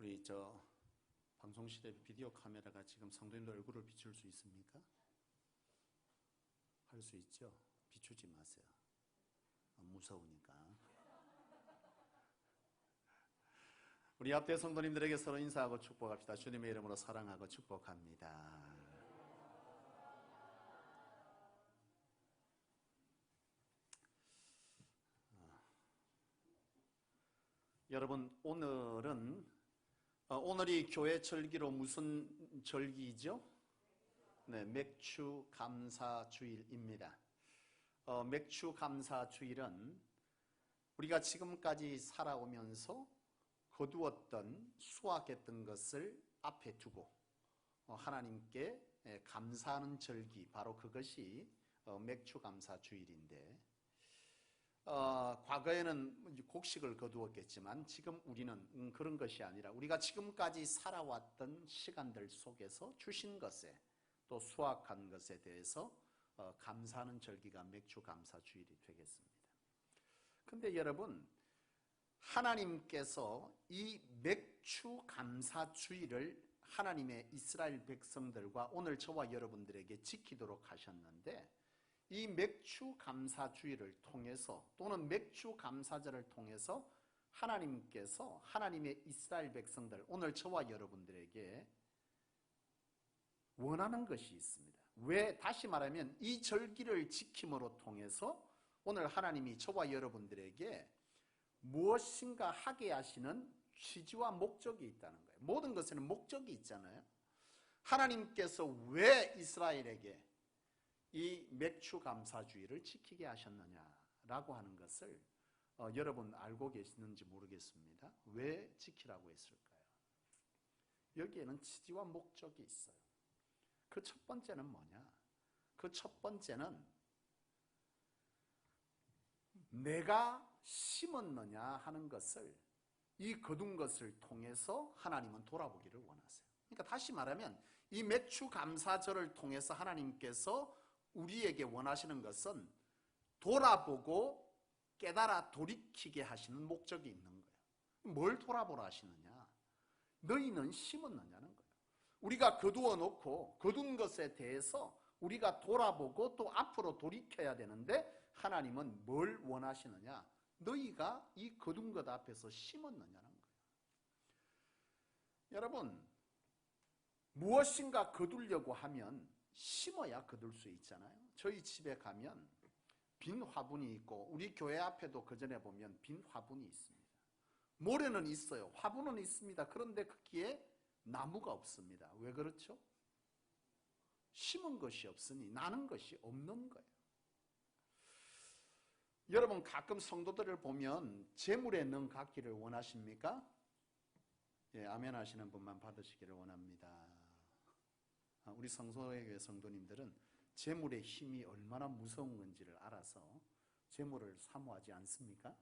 우리 방송실에 비디오 카메라가 지금 성도님들 얼굴을 비출 수 있습니까? 할 수 있죠? 비추지 마세요. 무서우니까. 우리 앞에 성도님들에게 서로 인사하고 축복합시다. 주님의 이름으로 사랑하고 축복합니다. 여러분, 오늘이 교회 절기로 무슨 절기죠? 네, 맥추감사주일입니다. 맥추감사주일은 우리가 지금까지 살아오면서 거두었던, 수확했던 것을 앞에 두고 하나님께 감사하는 절기, 바로 그것이 맥추감사주일인데, 과거에는 곡식을 거두었겠지만 지금 우리는 그런 것이 아니라 우리가 지금까지 살아왔던 시간들 속에서 주신 것에 또 수확한 것에 대해서 감사하는 절기가 맥추감사주일이 되겠습니다. 그런데 여러분, 하나님께서 이 맥추감사주일을 하나님의 이스라엘 백성들과 오늘 저와 여러분들에게 지키도록 하셨는데, 이 맥추감사주일을 통해서 또는 맥추감사절을 통해서 하나님께서 하나님의 이스라엘 백성들, 오늘 저와 여러분들에게 원하는 것이 있습니다. 왜? 다시 말하면 이 절기를 지킴으로 통해서 오늘 하나님이 저와 여러분들에게 무엇인가 하게 하시는 취지와 목적이 있다는 거예요. 모든 것에는 목적이 있잖아요. 하나님께서 왜 이스라엘에게 이 맥추감사주일을 지키게 하셨느냐라고 하는 것을 여러분 알고 계시는지 모르겠습니다. 왜 지키라고 했을까요? 여기에는 취지와 목적이 있어요. 그 첫 번째는 뭐냐? 그 첫 번째는 내가 심었느냐 하는 것을, 이 거둔 것을 통해서 하나님은 돌아보기를 원하세요. 그러니까 다시 말하면 이 맥추감사절을 통해서 하나님께서 우리에게 원하시는 것은 돌아보고 깨달아 돌이키게 하시는 목적이 있는 거예요. 뭘 돌아보라 하시느냐? 너희는 심었느냐는 거예요. 우리가 거두어 놓고 거둔 것에 대해서 우리가 돌아보고 또 앞으로 돌이켜야 되는데, 하나님은 뭘 원하시느냐? 너희가 이 거둔 것 앞에서 심었느냐는 거예요. 여러분, 무엇인가 거두려고 하면 심어야 거둘 수 있잖아요. 저희 집에 가면 빈 화분이 있고, 우리 교회 앞에도 그 전에 보면 빈 화분이 있습니다. 모래는 있어요. 화분은 있습니다. 그런데 거기에 나무가 없습니다. 왜 그렇죠? 심은 것이 없으니 나는 것이 없는 거예요. 여러분, 가끔 성도들을 보면 재물에 능 갖기를 원하십니까? 예, 아멘 하시는 분만 받으시기를 원합니다. 우리 성소의 성도님들은 재물의 힘이 얼마나 무서운 건지를 알아서 재물을 사모하지 않습니까?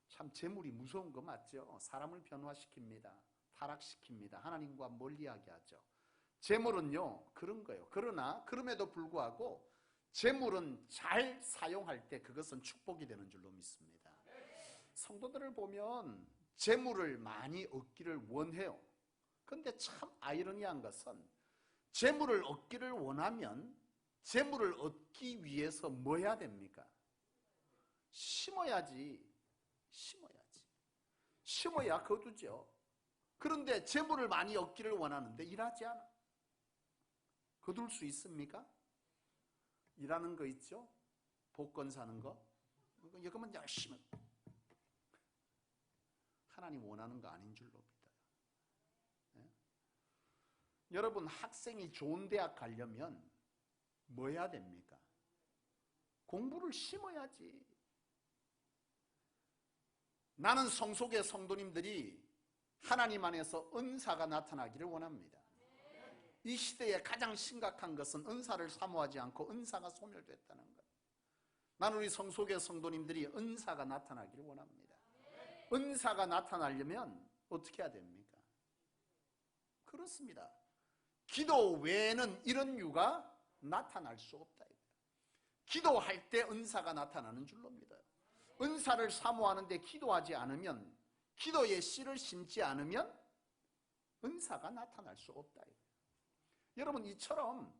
참 재물이 무서운 거 맞죠? 사람을 변화시킵니다. 타락시킵니다. 하나님과 멀리하게 하죠. 재물은요, 그런 거예요. 그러나 그럼에도 불구하고 재물은 잘 사용할 때 그것은 축복이 되는 줄로 믿습니다. 성도들을 보면 재물을 많이 얻기를 원해요. 그런데 참 아이러니한 것은 재물을 얻기를 원하면 재물을 얻기 위해서 뭐 해야 됩니까? 심어야지. 심어야 거두죠. 그런데 재물을 많이 얻기를 원하는데 일하지 않아. 거둘 수 있습니까? 일하는 거 있죠? 복권 사는 거. 이거면 열심히. 하나님 원하는 거 아닌 줄로 믿어요. 네? 여러분, 학생이 좋은 대학 가려면 뭐 해야 됩니까? 공부를 심어야지. 나는 성속의 성도님들이 하나님 안에서 은사가 나타나기를 원합니다. 이 시대에 가장 심각한 것은 은사를 사모하지 않고 은사가 소멸됐다는 거예요. 나는 우리 성속의 성도님들이 은사가 나타나기를 원합니다. 은사가 나타나려면 어떻게 해야 됩니까? 그렇습니다. 기도 외에는 이런 이유가 나타날 수 없다. 기도할 때 은사가 나타나는 줄로 믿어요. 은사를 사모하는데 기도하지 않으면 기도의 씨를 심지 않으면 은사가 나타날 수 없다. 여러분, 이처럼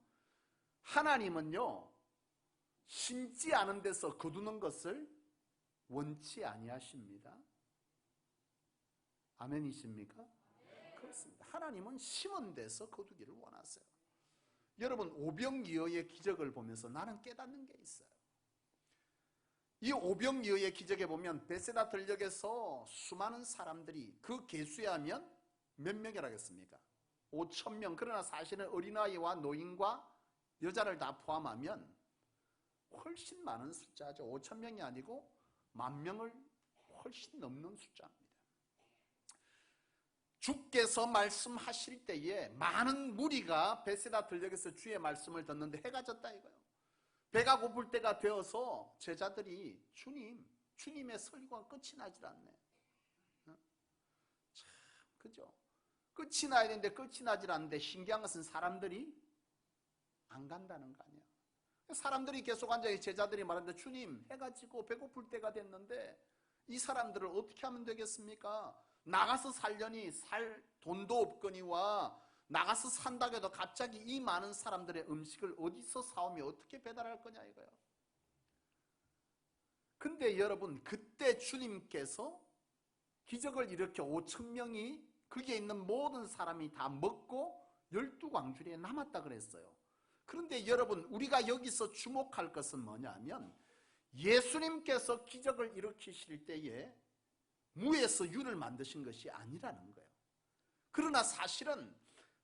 하나님은요, 심지 않은 데서 거두는 것을 원치 아니하십니다. 아멘이십니까? 그렇습니다. 하나님은 심은 데서 거두기를 원하세요. 여러분, 오병이어의 기적을 보면서 나는 깨닫는 게 있어요. 이 오병이어의 기적에 보면 베세다 들녘에서 수많은 사람들이, 그 개수에 하면 몇 명이라겠습니까? 5,000명. 그러나 사실은 어린아이와 노인과 여자를 다 포함하면 훨씬 많은 숫자죠. 5,000명이 아니고 10,000명을 훨씬 넘는 숫자입니다. 주께서 말씀하실 때에 많은 무리가 베세다 들녘에서 주의 말씀을 듣는데 해가 졌다 이거예요. 배가 고플 때가 되어서 제자들이 주님의 설교가 끝이 나질 않네. 참, 그죠? 끝이 나야 되는데 끝이 나질 않는데 신기한 것은 사람들이 안 간다는 거 아니야. 사람들이 계속 앉아, 제자들이 말하는데 주님, 해가 지고 배고플 때가 됐는데 이 사람들을 어떻게 하면 되겠습니까? 나가서 살려니 살 돈도 없거니와 나가서 산다고 해도 갑자기 이 많은 사람들의 음식을 어디서 사오며 어떻게 배달할 거냐 이거예요. 근데 여러분, 그때 주님께서 기적을 일으켜 5,000명이 거기에 있는 모든 사람이 다 먹고 12광주리에 남았다 그랬어요. 그런데 여러분, 우리가 여기서 주목할 것은 뭐냐면 예수님께서 기적을 일으키실 때에 무에서 유를 만드신 것이 아니라는 거예요. 그러나 사실은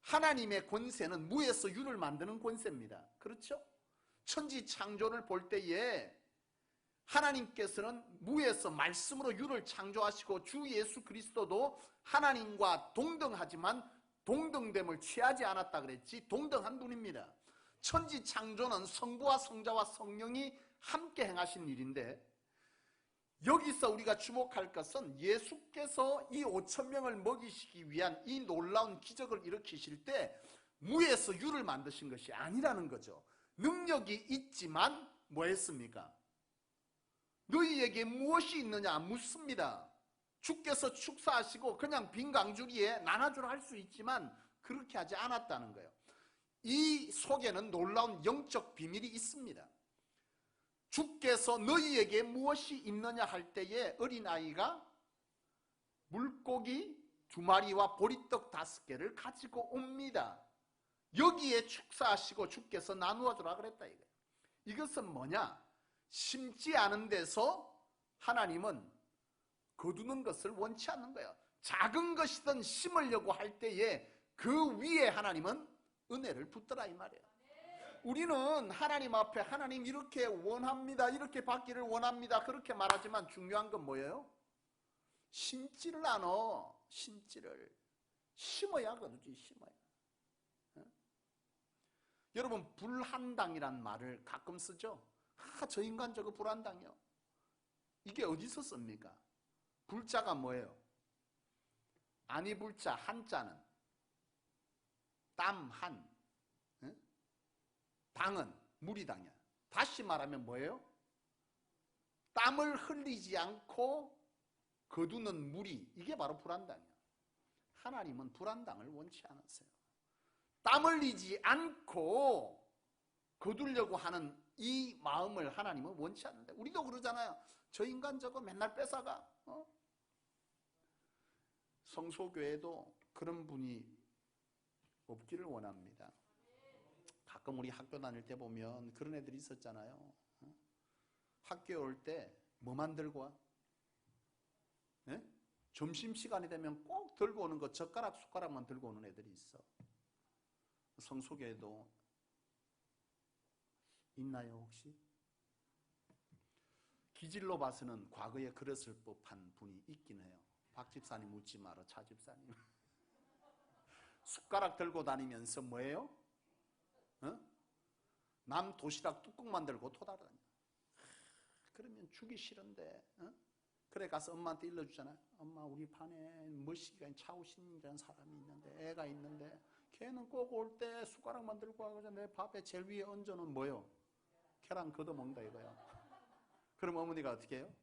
하나님의 권세는 무에서 유를 만드는 권세입니다. 그렇죠? 천지 창조를 볼 때에 하나님께서는 무에서 말씀으로 유를 창조하시고 주 예수 그리스도도 하나님과 동등하지만 동등됨을 취하지 않았다 그랬지 동등한 분입니다. 천지 창조는 성부와 성자와 성령이 함께 행하신 일인데 여기서 우리가 주목할 것은 예수께서 이 5,000명을 먹이시기 위한 이 놀라운 기적을 일으키실 때 무에서 유를 만드신 것이 아니라는 거죠. 능력이 있지만 뭐 했습니까? 너희에게 무엇이 있느냐 묻습니다. 주께서 축사하시고 그냥 빈 강주리에 나눠주라 할 수 있지만 그렇게 하지 않았다는 거예요. 이 속에는 놀라운 영적 비밀이 있습니다. 주께서 너희에게 무엇이 있느냐 할 때에 어린아이가 물고기 2마리와 보리떡 5개를 가지고 옵니다. 여기에 축사하시고 주께서 나누어 주라 그랬다 이거예요. 이것은 뭐냐? 심지 않은 데서 하나님은 거두는 것을 원치 않는 거예요. 작은 것이든 심으려고 할 때에 그 위에 하나님은 은혜를 붓더라 이 말이에요. 우리는 하나님 앞에 하나님 이렇게 원합니다, 이렇게 받기를 원합니다 그렇게 말하지만 중요한 건 뭐예요? 심지를 않아. 심지를 심어야 거두지. 심어야. 여러분, 불한당이란 말을 가끔 쓰죠. 저 인간 저거 불한당이요. 이게 어디서 씁니까? 불자가 뭐예요? 아니 불자 한자는 땀한, 당은 무리당이야. 다시 말하면 뭐예요? 땀을 흘리지 않고 거두는 무리, 이게 바로 불한당이야. 하나님은 불한당을 원치 않으세요. 땀 흘리지 않고 거두려고 하는 이 마음을 하나님은 원치 않는데 우리도 그러잖아요. 저 인간 저거 맨날 뺏어가. 성소교회도 그런 분이 없기를 원합니다. 가끔 우리 학교 다닐 때 보면 그런 애들이 있었잖아요. 학교에 올 때 뭐 만들고 와? 네? 점심시간이 되면 꼭 들고 오는 거 젓가락 숟가락만 들고 오는 애들이 있어. 성소교회도 있나요 혹시? 기질로 봐서는 과거에 그랬을 법한 분이 있긴 해요. 박 집사님 묻지 마라. 차 집사님. 숟가락 들고 다니면서 뭐예요? 남 도시락 뚜껑만 들고 토다다녀. 그러면 주기 싫은데 그래 가서 엄마한테 일러주잖아요. 엄마 우리 반에 머시기가 차우신이라는 사람이 있는데 애가 있는데 걔는 꼭 올 때 숟가락만 들고 와서 내 밥에 제일 위에 얹어놓은 뭐요? 계란 걷어먹는다 이거야. 그럼 어머니가 어떻게 해요?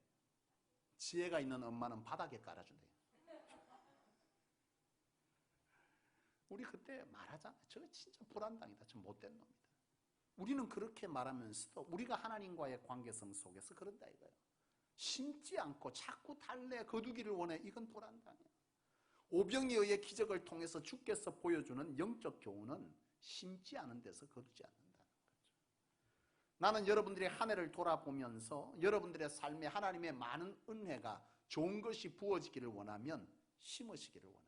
지혜가 있는 엄마는 바닥에 깔아준대요. 우리 그때 말하잖아요. 저거 진짜 불안당이다. 저 못된 놈이다. 우리는 그렇게 말하면서도 우리가 하나님과의 관계성 속에서 그런다 이거예요. 심지 않고 자꾸 달래 거두기를 원해. 이건 불안당이야. 오병이에 의해 기적을 통해서 주께서 보여주는 영적 교훈은 심지 않은 데서 거두지 않는다는 거죠. 나는 여러분들이 한 해를 돌아보면서 여러분들의 삶에 하나님의 많은 은혜가 좋은 것이 부어지기를 원하면 심으시기를 원합니다.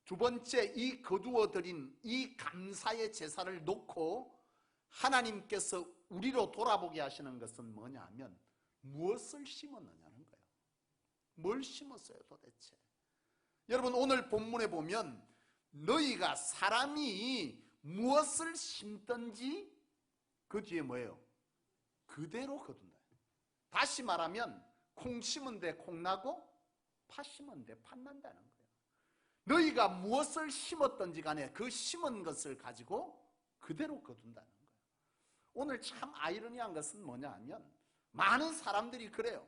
두 번째, 이 거두어드린 이 감사의 제사를 놓고 하나님께서 우리로 돌아보게 하시는 것은 뭐냐 하면 무엇을 심었느냐는 거예요. 뭘 심었어요 도대체? 여러분 오늘 본문에 보면 너희가 사람이 무엇을 심든지 그 뒤에 뭐예요? 그대로 거둔다. 다시 말하면 콩 심은 데 콩 나고 팥 심은 데 팥 난다는 거예요. 너희가 무엇을 심었든지 간에 그 심은 것을 가지고 그대로 거둔다는 거예요. 오늘 참 아이러니한 것은 뭐냐 하면 많은 사람들이 그래요.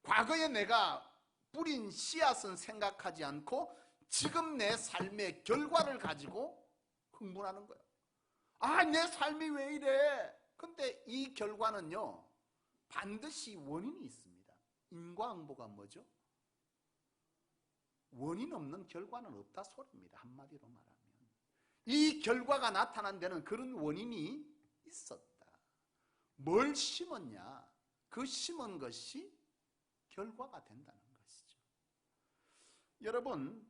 과거에 내가 뿌린 씨앗은 생각하지 않고 지금 내 삶의 결과를 가지고 흥분하는 거예요. 아, 내 삶이 왜 이래? 근데 이 결과는요 반드시 원인이 있습니다. 인과응보가 뭐죠? 원인 없는 결과는 없다 소리입니다. 한마디로 말하면 이 결과가 나타난 데는 그런 원인이 있었다. 뭘 심었냐? 그 심은 것이 결과가 된다는 것이죠. 여러분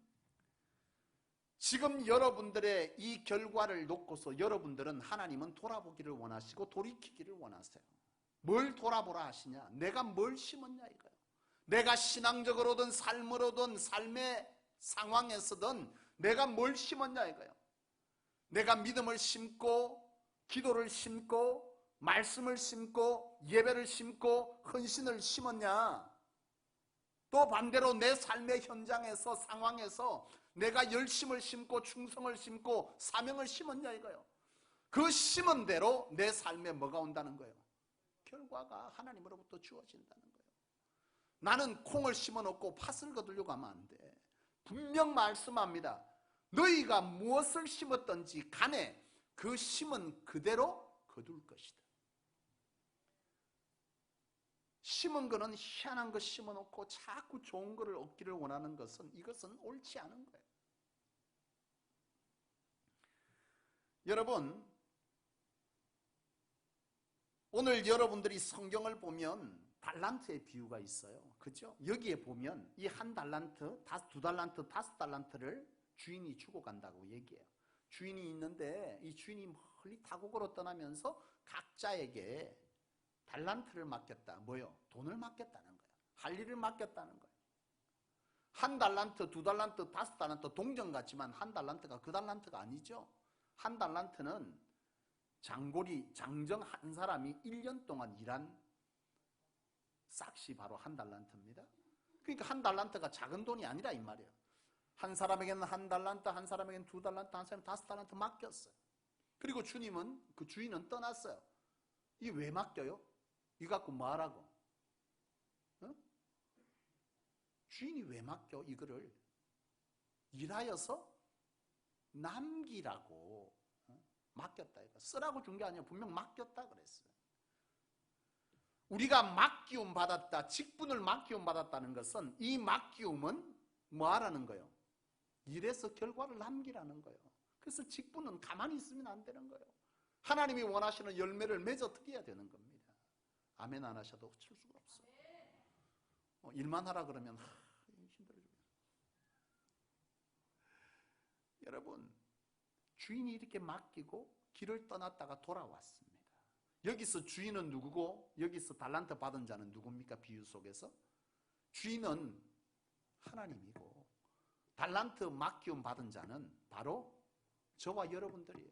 지금 여러분들의 이 결과를 놓고서 여러분들은 하나님은 돌아보기를 원하시고 돌이키기를 원하세요. 뭘 돌아보라 하시냐? 내가 뭘 심었냐 이거예요. 내가 신앙적으로든 삶으로든 삶의 상황에서든 내가 뭘 심었냐 이거예요. 내가 믿음을 심고 기도를 심고 말씀을 심고 예배를 심고 헌신을 심었냐? 또 반대로 내 삶의 현장에서 상황에서 내가 열심을 심고 충성을 심고 사명을 심었냐 이거예요. 그 심은 대로 내 삶에 뭐가 온다는 거예요? 결과가 하나님으로부터 주어진다는 거예요. 나는 콩을 심어놓고 팥을 거두려고 하면 안 돼. 분명 말씀합니다. 너희가 무엇을 심었든지 간에 그 심은 그대로 거둘 것이다. 심은 거는 희한한 거 심어놓고 자꾸 좋은 거를 얻기를 원하는 것은 이것은 옳지 않은 거예요. 여러분 오늘 여러분들이 성경을 보면 달란트의 비유가 있어요. 그죠? 여기에 보면 이 한 달란트, 두 달란트, 다섯 달란트를 주인이 주고 간다고 얘기해요. 주인이 있는데 이 주인이 멀리 타국으로 떠나면서 각자에게 달란트를 맡겼다. 뭐요? 돈을 맡겼다는 거예요. 할 일을 맡겼다는 거예요. 한 달란트, 두 달란트, 다섯 달란트 동전 같지만 한 달란트가 그 달란트가 아니죠. 한 달란트는 장정 한 사람이 1년 동안 일한 싹시 바로 한 달란트입니다. 그러니까 한 달란트가 작은 돈이 아니라 이 말이에요. 한 사람에게는 한 달란트, 한 사람에게는 두 달란트, 한 사람에게는 다섯 달란트 맡겼어요. 그리고 주님은 그 주인은 떠났어요. 이게 왜 맡겨요? 이거 갖고 뭐 하라고? 어? 주인이 왜 맡겨 이거를? 일하여서 남기라고 맡겼다 이거. 쓰라고 준 게 아니라 분명 맡겼다 그랬어요. 우리가 맡기움 받았다, 직분을 맡기움 받았다는 것은 이 맡기움은 뭐 하라는 거예요? 일해서 결과를 남기라는 거예요. 그래서 직분은 가만히 있으면 안 되는 거예요. 하나님이 원하시는 열매를 맺어 드려야 되는 겁니다. 아멘 안 하셔도 어쩔 수가 없어요. 일만 하라 그러면 힘들어 죽겠어요. 여러분 주인이 이렇게 맡기고 길을 떠났다가 돌아왔습니다. 여기서 주인은 누구고 여기서 달란트 받은 자는 누굽니까? 비유 속에서 주인은 하나님이고 달란트 맡기움 받은 자는 바로 저와 여러분들이에요.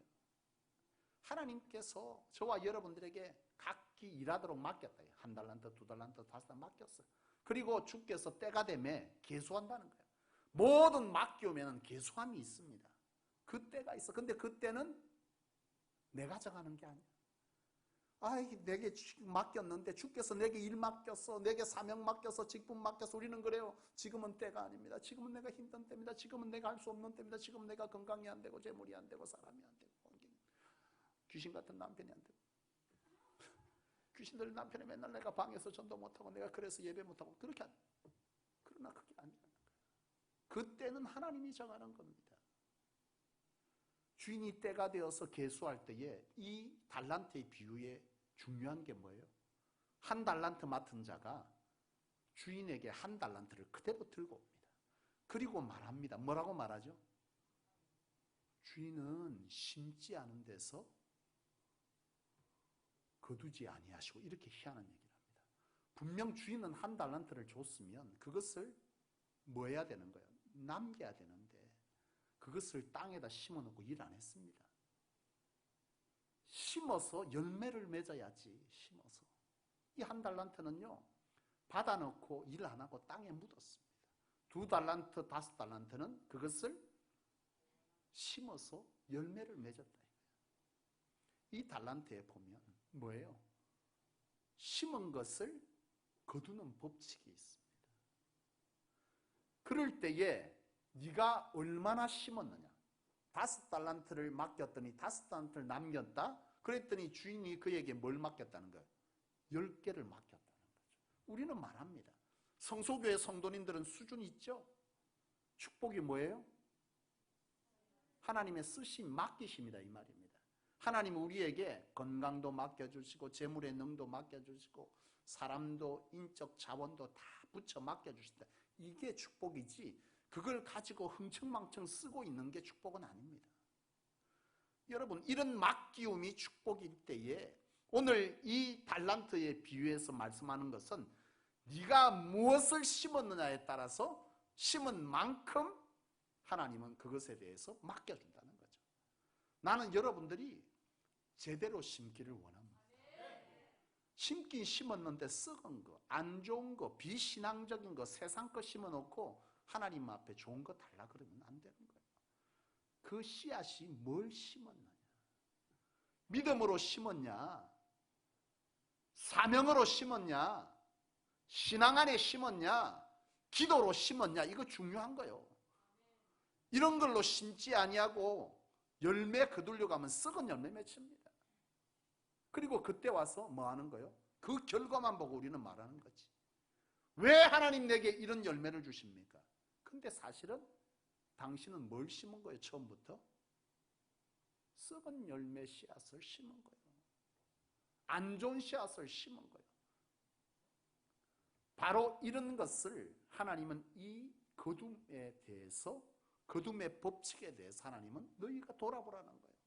하나님께서 저와 여러분들에게 각기 일하도록 맡겼다. 한 달란트, 두 달란트, 다섯 달란트 맡겼어요. 그리고 주께서 때가 되면 계수한다는 거예요. 모든 맡기오면 계수함이 있습니다. 그 때가 있어. 근데 그 때는 내가 정하는 게 아니야. 아이, 내게 맡겼는데 주께서 내게 일 맡겼어, 내게 사명 맡겼어, 직분 맡겼어. 우리는 그래요. 지금은 때가 아닙니다. 지금은 내가 힘든 때입니다. 지금은 내가 할 수 없는 때입니다. 지금은 내가 건강이 안 되고 재물이 안 되고 사람이 안 되고 귀신 같은 남편이 안 되고 귀신 들린 남편이 맨날 내가 방에서 전도 못하고 내가 그래서 예배 못하고 그렇게 그러나 그게 아니라는 거예요. 그때는 하나님이 정하는 겁니다. 주인이 때가 되어서 계수할 때에 이 달란트의 비유에 중요한 게 뭐예요? 한 달란트 맡은 자가 주인에게 한 달란트를 그대로 들고 옵니다. 그리고 말합니다. 뭐라고 말하죠? 주인은 심지 않은 데서 거두지 아니하시고, 이렇게 희한한 얘기를 합니다. 분명 주인은 한 달란트를 줬으면 그것을 뭐 해야 되는 거예요? 남겨야 되는데 그것을 땅에다 심어놓고 일 안 했습니다. 심어서 열매를 맺어야지. 심어서 이 한 달란트는요 받아놓고 일 안 하고 땅에 묻었습니다. 2달란트, 5달란트는 그것을 심어서 열매를 맺었다. 이 달란트에 보면 뭐예요? 심은 것을 거두는 법칙이 있습니다. 그럴 때에 네가 얼마나 심었느냐. 5달란트를 맡겼더니 5달란트를 남겼다. 그랬더니 주인이 그에게 뭘 맡겼다는 거예요? 10개를 맡겼다는 거죠. 우리는 말합니다. 성소교회 성도님들은 수준이 있죠. 축복이 뭐예요? 하나님의 쓰심, 맡기심이다 이 말입니다. 하나님은 우리에게 건강도 맡겨주시고 재물의 능도 맡겨주시고 사람도 인적 자원도 다 붙여 맡겨주신다. 이게 축복이지 그걸 가지고 흥청망청 쓰고 있는 게 축복은 아닙니다. 여러분, 이런 맡기움이 축복일 때에 오늘 이 달란트의 비유에서 말씀하는 것은 네가 무엇을 심었느냐에 따라서 심은 만큼 하나님은 그것에 대해서 맡겨준다는 거죠. 나는 여러분들이 제대로 심기를 원합니다. 심긴 심었는데 썩은 거, 안 좋은 거, 비신앙적인 거, 세상 거 심어놓고 하나님 앞에 좋은 거 달라 그러면 안 되는 거예요. 그 씨앗이 뭘 심었느냐? 믿음으로 심었냐? 사명으로 심었냐? 신앙 안에 심었냐? 기도로 심었냐? 이거 중요한 거예요. 이런 걸로 심지 아니하고 열매 거두려고 하면 썩은 열매 맺힙니다. 그리고 그때 와서 뭐 하는 거예요? 그 결과만 보고 우리는 말하는 거지. 왜 하나님 내게 이런 열매를 주십니까? 근데 사실은 당신은 뭘 심은 거예요? 처음부터? 썩은 열매 씨앗을 심은 거예요. 안 좋은 씨앗을 심은 거예요. 바로 이런 것을 하나님은 이 거둠에 대해서, 거둠의 법칙에 대해서 하나님은 너희가 돌아보라는 거예요.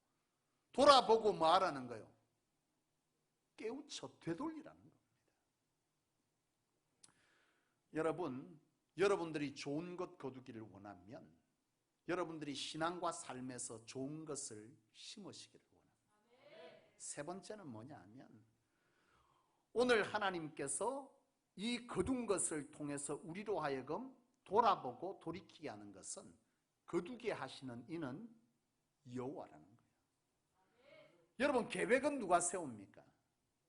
돌아보고 뭐 하라는 거예요? 깨우쳐 되돌리라는 겁니다. 여러분, 여러분들이 좋은 것 거두기를 원하면 여러분들이 신앙과 삶에서 좋은 것을 심으시기를 원합니다. 세 번째는 뭐냐 하면 오늘 하나님께서 이 거둔 것을 통해서 우리로 하여금 돌아보고 돌이키게 하는 것은 거두게 하시는 이는 여호와라는 거예요. 여러분, 계획은 누가 세웁니까?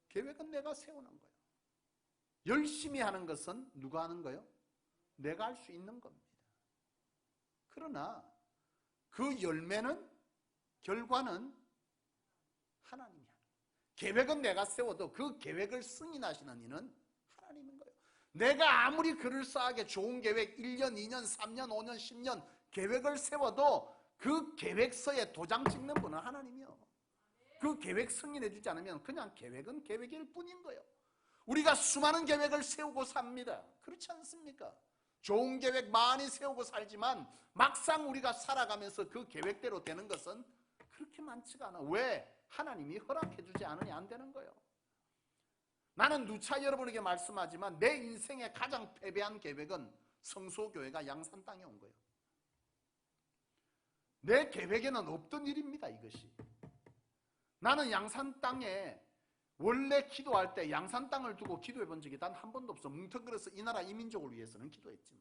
계획은 내가 세우는 거예요. 열심히 하는 것은 누가 하는 거예요? 내가 할 수 있는 겁니다. 그러나 그 열매는, 결과는 하나님이 하는 거예요. 계획은 내가 세워도 그 계획을 승인하시는 이는 하나님인 거예요. 내가 아무리 그럴싸하게 좋은 계획 1년, 2년, 3년, 5년, 10년 계획을 세워도 그 계획서에 도장 찍는 분은 하나님이요. 그 계획 승인해 주지 않으면 그냥 계획은 계획일 뿐인 거예요. 우리가 수많은 계획을 세우고 삽니다. 그렇지 않습니까? 좋은 계획 많이 세우고 살지만 막상 우리가 살아가면서 그 계획대로 되는 것은 그렇게 많지가 않아. 왜? 하나님이 허락해 주지 않으니 안 되는 거예요. 나는 누차 여러분에게 말씀하지만 내 인생의 가장 패배한 계획은 성소교회가 양산 땅에 온 거예요. 내 계획에는 없던 일입니다, 이것이. 나는 양산 땅에 원래 기도할 때 양산 땅을 두고 기도해 본 적이 단 한 번도 없어. 뭉텅그려서 이 나라 이 민족을 위해서는 기도했지만,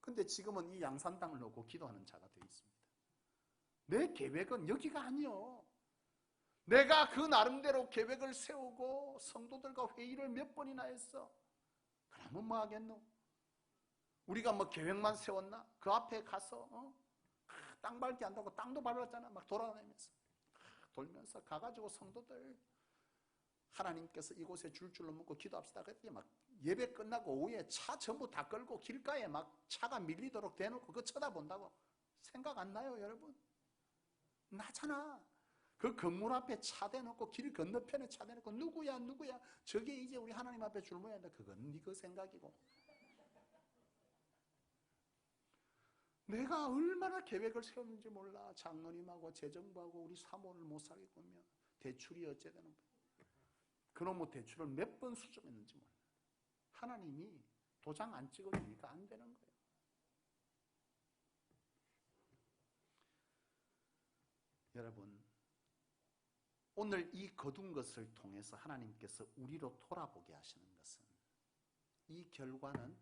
근데 지금은 이 양산 땅을 놓고 기도하는 자가 되어 있습니다. 내 계획은 여기가 아니요. 내가 그 나름대로 계획을 세우고 성도들과 회의를 몇 번이나 했어. 그러면 뭐 하겠노? 우리가 뭐 계획만 세웠나? 그 앞에 가서 땅 밟기 한다고 땅도 밟았잖아. 막 돌아다니면서 돌면서 가가지고 성도들 하나님께서 이곳에 줄줄로 묶고 기도합시다. 그때 막 예배 끝나고 오후에 차 전부 다 끌고 길가에 막 차가 밀리도록 대놓고 그거 쳐다본다고 생각 안 나요, 여러분? 나잖아. 그 건물 앞에 차 대놓고 길 건너편에 차 대놓고 누구야 저게 이제 우리 하나님 앞에 줄 모야 한다. 그건 네 그 생각이고. 내가 얼마나 계획을 세웠는지 몰라. 장로님하고 재정부하고 우리 사모를 못 살겠군요. 대출이 어째되는 거야. 그놈의 대출을 몇 번 수정했는지 몰라. 하나님이 도장 안 찍어주니까 안 되는 거예요. 여러분, 오늘 이 거둔 것을 통해서 하나님께서 우리로 돌아보게 하시는 것은 이 결과는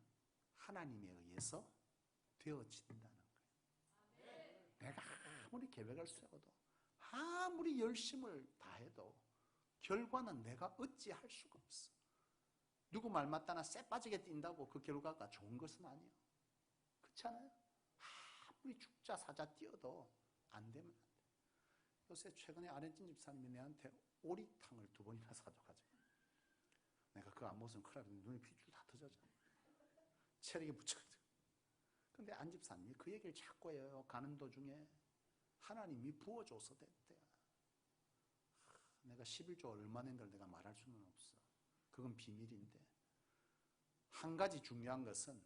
하나님에 의해서 되어진다는 거예요. 내가 아무리 계획을 세워도 아무리 열심을 다해도 결과는 내가 어찌할 수가 없어. 누구 말 맞다나 쎄 빠지게 뛴다고 그 결과가 좋은 것은 아니에요. 그렇지 않아요? 아무리 죽자 사자 뛰어도 안 되면 안 돼. 요새 최근에 아렌진 집사님이 내한테 오리탕을 2번이나 사줘가지고 내가 그거 안 먹으면 큰일 나는데 눈에 핏줄 다 터졌잖아. 체력이 붙여가지고. 근데 안 집사님이 그 얘기를 자꾸 해요. 가는 도중에 하나님이 부어줘서 됐대. 내가 11조 얼마 낸 걸 내가 말할 수는 없어. 그건 비밀인데 한 가지 중요한 것은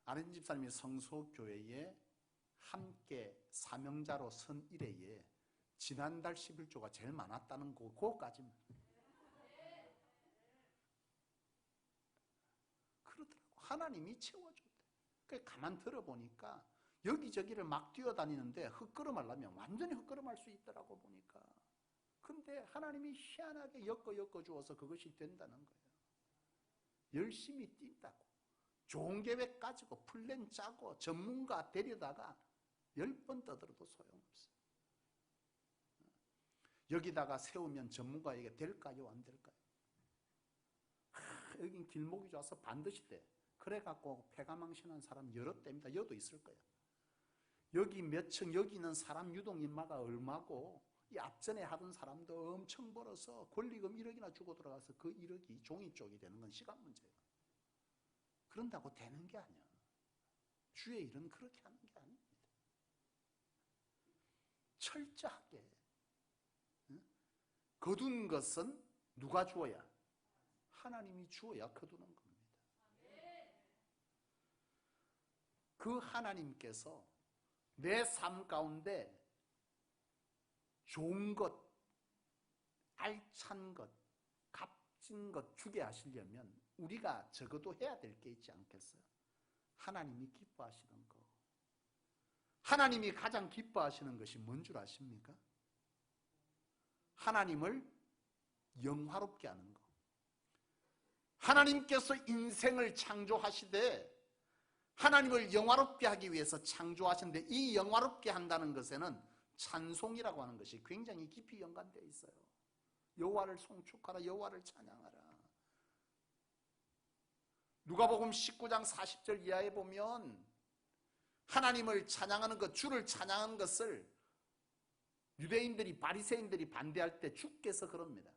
아렌 집사님이 성소교회에 함께 사명자로 선 이래에 지난달 11조가 제일 많았다는 그거까지만. 그러더라고. 하나님이 채워줬대. 그래 가만 들어보니까 여기저기를 막 뛰어다니는데 헛걸음하려면 완전히 헛걸음할 수 있더라고 보니까. 근데 하나님이 희한하게 엮어 주어서 그것이 된다는 거예요. 열심히 뛴다고. 좋은 계획 가지고 플랜 짜고 전문가 데려다가 10번 떠들어도 소용없어. 여기다가 세우면 전문가에게 될까요? 안 될까요? 여긴 길목이 좋아서 반드시 돼. 그래갖고 폐가망신한 사람 여러 대입니다. 여도 있을 거예요. 여기 몇 층, 여기 있는 사람 유동인마가 얼마고 이 앞전에 하던 사람도 엄청 벌어서 권리금 1억이나 주고 들어가서 그 1억이 종이 쪽이 되는 건 시간 문제예요. 그런다고 되는 게 아니야. 주의 일은 그렇게 하는 게 아닙니다. 철저하게 거둔 것은 누가 주어야? 하나님이 주어야 거두는 겁니다. 그 하나님께서 내 삶 가운데 좋은 것, 알찬 것, 값진 것 주게 하시려면 우리가 적어도 해야 될 게 있지 않겠어요? 하나님이 기뻐하시는 거. 하나님이 가장 기뻐하시는 것이 뭔 줄 아십니까? 하나님을 영화롭게 하는 거. 하나님께서 인생을 창조하시되 하나님을 영화롭게 하기 위해서 창조하셨는데 이 영화롭게 한다는 것에는 찬송이라고 하는 것이 굉장히 깊이 연관되어 있어요. 여호와를 송축하라, 여호와를 찬양하라. 누가복음 19장 40절 이하에 보면 하나님을 찬양하는 것, 주를 찬양하는 것을 유대인들이 바리새인들이 반대할 때 주께서 그럽니다.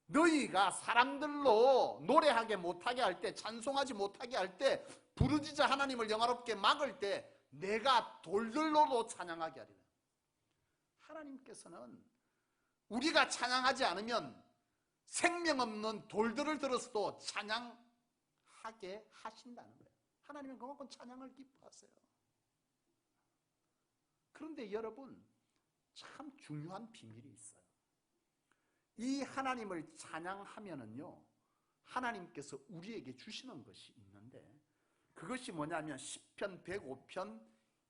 너희가 사람들로 노래하게 못하게 할 때, 찬송하지 못하게 할 때, 부르짖어 하나님을 영화롭게 막을 때 내가 돌들로도 찬양하게 하리라. 하나님께서는 우리가 찬양하지 않으면 생명 없는 돌들을 들어서도 찬양하게 하신다는 거예요. 하나님은 그만큼 찬양을 기뻐하세요. 그런데 여러분, 참 중요한 비밀이 있어요. 이 하나님을 찬양하면은요, 하나님께서 우리에게 주시는 것이 있는데, 그것이 뭐냐면 시편 105편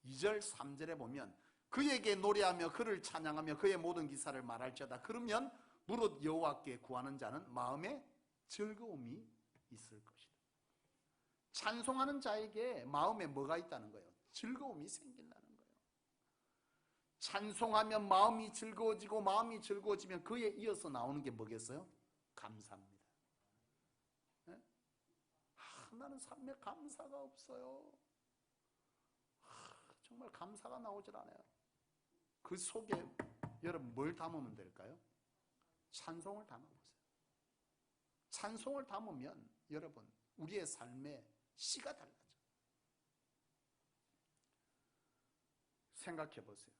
2절 3절에 보면 그에게 노래하며 그를 찬양하며 그의 모든 기사를 말할지어다. 그러면 무릇 여호와께 구하는 자는 마음에 즐거움이 있을 것이다. 찬송하는 자에게 마음에 뭐가 있다는 거예요? 즐거움이 생긴다는 거예요. 찬송하면 마음이 즐거워지고 마음이 즐거워지면 그에 이어서 나오는 게 뭐겠어요? 감사입니다. 네? 나는 삶에 감사가 없어요. 정말 감사가 나오질 않아요. 그 속에 여러분 뭘 담으면 될까요? 찬송을 담아보세요. 찬송을 담으면 여러분 우리의 삶에 씨가 달라져. 생각해 보세요.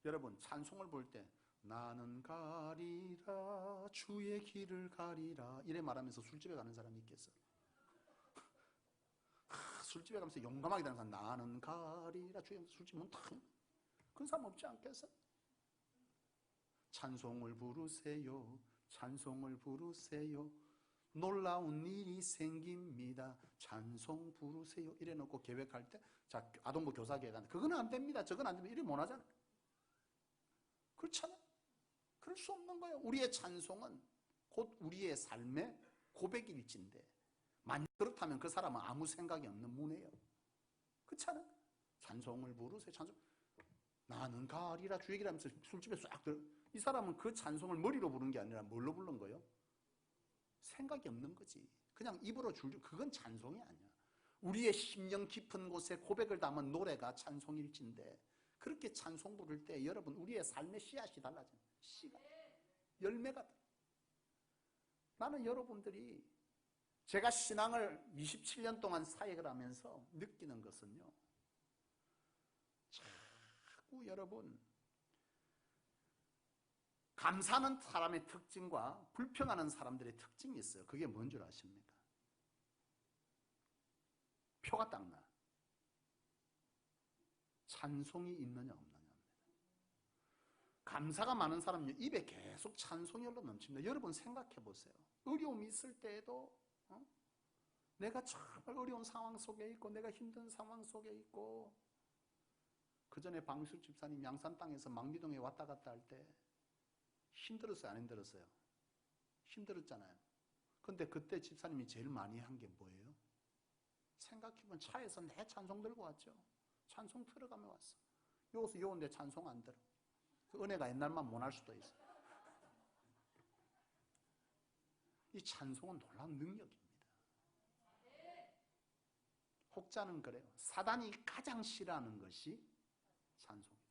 여러분 찬송을 볼 때 나는 가리라 주의 길을 가리라 이래 말하면서 술집에 가는 사람이 있겠어요? 술집에 가면서 용감하게 다니는 사람 나는 가리라 주의 술집 문 탁 그런 사람 없지 않겠어요? 찬송을 부르세요. 찬송을 부르세요. 놀라운 일이 생깁니다. 찬송 부르세요. 이래 놓고 계획할 때, 자, 아동부 교사 계획하는데, 그거는 안 됩니다. 저건 안 됩니다. 이래 못 하잖아요. 그렇잖아요. 그럴 수 없는 거예요. 우리의 찬송은 곧 우리의 삶의 고백일지인데, 만약 그렇다면 그 사람은 아무 생각이 없는 문이에요. 그렇잖아요. 찬송을 부르세요. 찬송. 나는 가리라 주 얘기를 하면서 술집에 싹 들어. 이 사람은 그 찬송을 머리로 부른 게 아니라 뭘로 부른 거예요? 생각이 없는 거지. 그냥 입으로 줄줄. 그건 찬송이 아니야. 우리의 심령 깊은 곳에 고백을 담은 노래가 찬송일진데 그렇게 찬송 부를 때 여러분 우리의 삶의 씨앗이 달라져요. 씨가 열매가 달라요. 나는 여러분들이 제가 신앙을 27년 동안 사역을 하면서 느끼는 것은요. 자꾸 여러분 감사하는 사람의 특징과 불평하는 사람들의 특징이 있어요. 그게 뭔 줄 아십니까? 표가 딱 나. 찬송이 있느냐 없느냐입니다. 감사가 많은 사람은 입에 계속 찬송이 흘러 넘칩니다. 여러분 생각해 보세요. 어려움이 있을 때에도 내가 정말 어려운 상황 속에 있고 내가 힘든 상황 속에 있고 그 전에 방수 집사님 양산 땅에서 망미동에 왔다 갔다 할 때 힘들었어요? 안 힘들었어요? 힘들었잖아요. 근데 그때 집사님이 제일 많이 한 게 뭐예요? 생각해보면 차에서 내 찬송 들고 왔죠. 찬송 틀어가며 왔어. 여기서 요런데 찬송 안 들어. 그 은혜가 옛날만 못할 수도 있어. 이 찬송은 놀라운 능력입니다. 혹자는 그래요. 사단이 가장 싫어하는 것이 찬송이에요.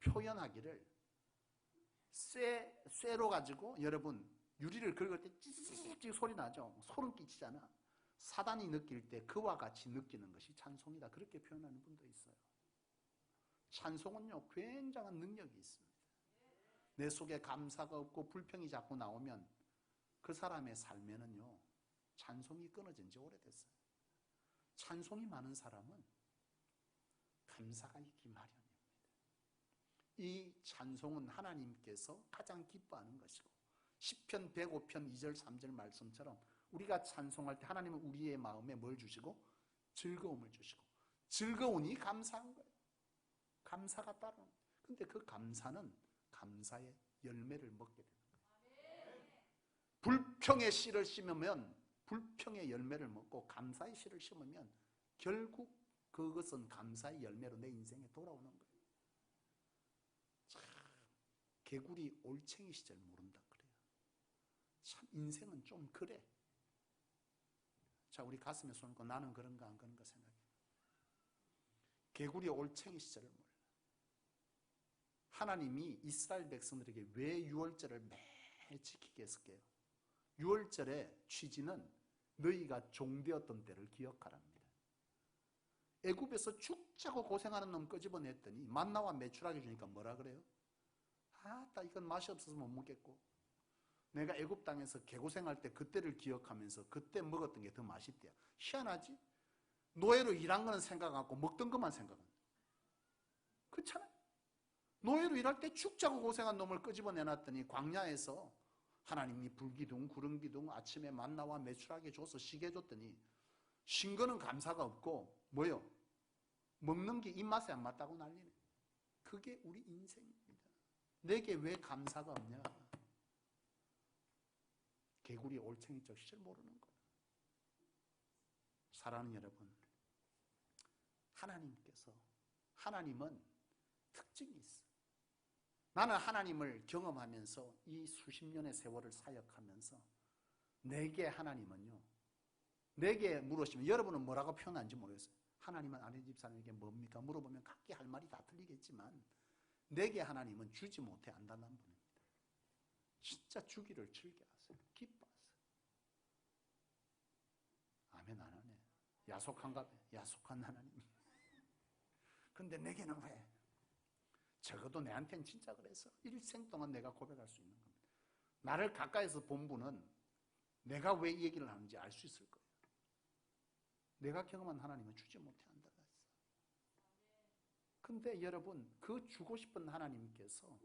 표현하기를 쇠로 가지고 여러분 유리를 긁을 때 찌찌찌 소리 나죠. 소름 끼치잖아. 사단이 느낄 때 그와 같이 느끼는 것이 찬송이다. 그렇게 표현하는 분도 있어요. 찬송은요 굉장한 능력이 있습니다. 내 속에 감사가 없고 불평이 자꾸 나오면 그 사람의 삶에는요 찬송이 끊어진 지 오래됐어요. 찬송이 많은 사람은 감사가 있기 마련입니다. 이 찬송은 하나님께서 가장 기뻐하는 것이고 시편 105편 2절 3절 말씀처럼 우리가 찬송할 때 하나님은 우리의 마음에 뭘 주시고? 즐거움을 주시고 즐거우니 감사한 거예요. 감사가 따르는 거예요. 근데 그 감사는 감사의 열매를 먹게 되는 거예요. 불평의 씨를 심으면 불평의 열매를 먹고 감사의 씨를 심으면 결국 그것은 감사의 열매로 내 인생에 돌아오는 거예요. 참 개구리 올챙이 시절 모른다 그래요. 참 인생은 좀 그래. 자, 우리 가슴에 손 얹고 나는 그런가 안 그런가 생각해. 개구리 올챙이 시절을 몰라. 하나님이 이스라엘 백성들에게 왜 유월절을 매일 지키게 했을까요? 유월절의 취지는 너희가 종되었던 때를 기억하랍니다. 애굽에서 죽자고 고생하는 놈 끄집어냈더니 만나와 메추라기 주니까 뭐라 그래요? 아따 이건 맛이 없어서 못 먹겠고 내가 애굽 땅에서 개고생할 때 그때를 기억하면서 그때 먹었던 게 더 맛있대요. 희한하지? 노예로 일한 거는 생각 안 하고 먹던 것만 생각한다. 그렇잖아요. 노예로 일할 때 죽자고 고생한 놈을 끄집어내놨더니 광야에서 하나님이 불기둥 구름기둥 아침에 만나와 메추라기 줘서 쉬게 해줬더니 쉰 거는 감사가 없고 뭐요? 먹는 게 입맛에 안 맞다고 난리네. 그게 우리 인생입니다. 내게 왜 감사가 없냐? 개구리 올챙이적 시절 모르는 거예요. 사랑하는 여러분, 하나님은 특징이 있어. 나는 하나님을 경험하면서 이 수십 년의 세월을 사역하면서 내게 하나님은요, 내게 물으시면 여러분은 뭐라고 표현하는지 모르겠어요. 하나님은 아내 집사님에게 뭡니까? 물어보면 각기 할 말이 다 틀리겠지만 내게 하나님은 주지 못해 안다는 분입니다. 진짜 주기를 즐겨하세요. 기뻐하세요. 아멘 안 하네. 야속한가 봐. 야속한 하나님. 근데 내게는 왜? 적어도 내한테는 진짜 그래서 일생 동안 내가 고백할 수 있는 겁니다. 나를 가까이서 본 분은 내가 왜 이 얘기를 하는지 알 수 있을 거예요. 내가 경험한 하나님은 주지 못해 한다고 했어. 근데 여러분, 그 주고 싶은 하나님께서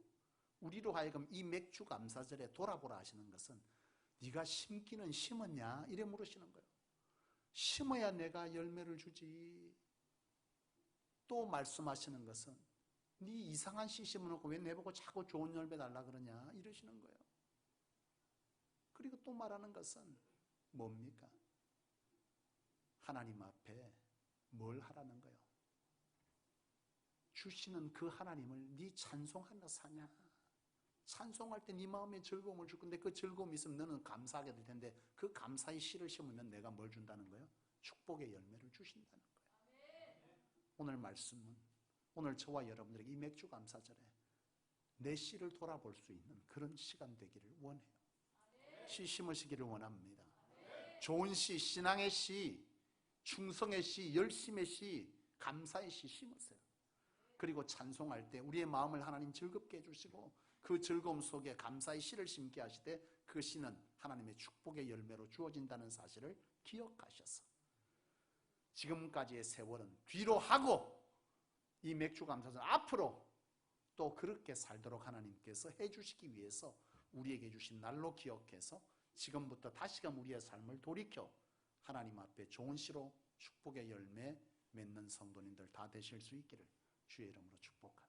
우리로 하여금 이 맥주 감사절에 돌아보라 하시는 것은 네가 심기는 심었냐? 이래 물으시는 거예요. 심어야 내가 열매를 주지. 또 말씀하시는 것은 네 이상한 씨 심어놓고 왜 내보고 자꾸 좋은 열매 달라 그러냐? 이러시는 거예요. 그리고 또 말하는 것은 뭡니까? 하나님 앞에 뭘 하라는 거예요? 주시는 그 하나님을 네 찬송하며 사냐? 찬송할 때 네 마음에 즐거움을 줄 건데 그 즐거움이 있으면 너는 감사하게 될 텐데 그 감사의 씨를 심으면 내가 뭘 준다는 거예요? 축복의 열매를 주신다는 거예요. 오늘 말씀은 오늘 저와 여러분들에게 이 맥주 감사절에 내 씨를 돌아볼 수 있는 그런 시간 되기를 원해요. 씨 심으시기를 원합니다. 좋은 씨, 신앙의 씨, 충성의 씨, 열심의 씨, 감사의 씨 심으세요. 그리고 찬송할 때 우리의 마음을 하나님 즐겁게 해주시고 그 즐거움 속에 감사의 씨를 심게 하시되 그 씨는 하나님의 축복의 열매로 주어진다는 사실을 기억하셔서 지금까지의 세월은 뒤로 하고 이 맥주 감사절 앞으로 또 그렇게 살도록 하나님께서 해주시기 위해서 우리에게 주신 날로 기억해서 지금부터 다시금 우리의 삶을 돌이켜 하나님 앞에 좋은 씨로 축복의 열매 맺는 성도님들 다 되실 수 있기를 주의 이름으로 축복합니다.